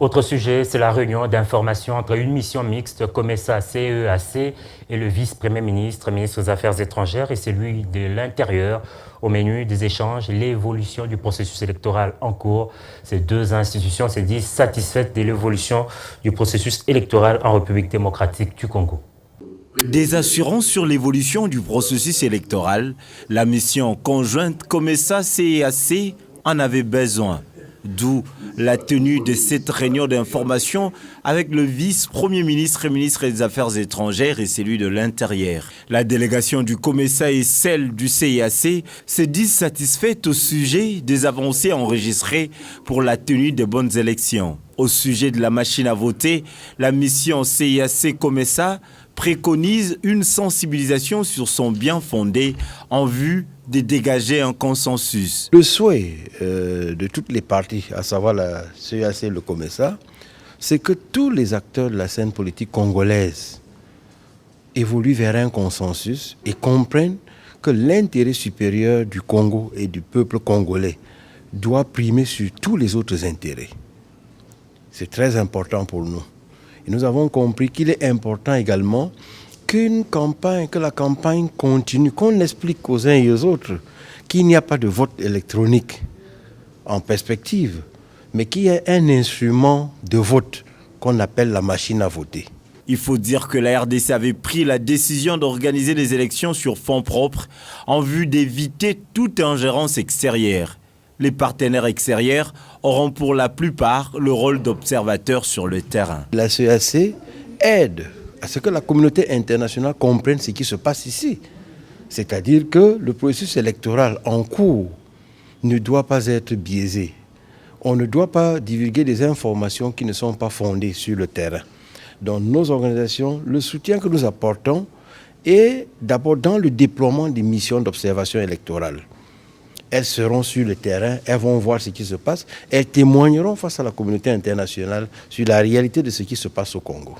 Autre sujet, c'est la réunion d'information entre une mission mixte COMESA-CEAC et le vice-premier ministre, ministre des Affaires étrangères et celui de l'Intérieur. Au menu des échanges, l'évolution du processus électoral en cours. Ces deux institutions se disent satisfaites de l'évolution du processus électoral en République démocratique du Congo. Des assurances sur l'évolution du processus électoral, la mission conjointe COMESA-CEAC en avait besoin. D'où la tenue de cette réunion d'information avec le vice-premier ministre et ministre des Affaires étrangères et celui de l'Intérieur. La délégation du COMESA et celle du CEAC se disent satisfaites au sujet des avancées enregistrées pour la tenue de bonnes élections. Au sujet de la machine à voter, la mission CEAC-COMESA préconise une sensibilisation sur son bien fondé en vue de dégager un consensus. Le souhait de toutes les parties, à savoir la CEAC et le COMESA, c'est que tous les acteurs de la scène politique congolaise évoluent vers un consensus et comprennent que l'intérêt supérieur du Congo et du peuple congolais doit primer sur tous les autres intérêts. C'est très important pour nous. Et nous avons compris qu'il est important également que la campagne continue, qu'on explique aux uns et aux autres qu'il n'y a pas de vote électronique en perspective, mais qu'il y a un instrument de vote qu'on appelle la machine à voter. Il faut dire que la RDC avait pris la décision d'organiser des élections sur fonds propres en vue d'éviter toute ingérence extérieure. Les partenaires extérieurs auront pour la plupart le rôle d'observateurs sur le terrain. La CEAC aide à ce que la communauté internationale comprenne ce qui se passe ici. C'est-à-dire que le processus électoral en cours ne doit pas être biaisé. On ne doit pas divulguer des informations qui ne sont pas fondées sur le terrain. Dans nos organisations, le soutien que nous apportons est d'abord dans le déploiement des missions d'observation électorale. Elles seront sur le terrain, elles vont voir ce qui se passe, elles témoigneront face à la communauté internationale sur la réalité de ce qui se passe au Congo.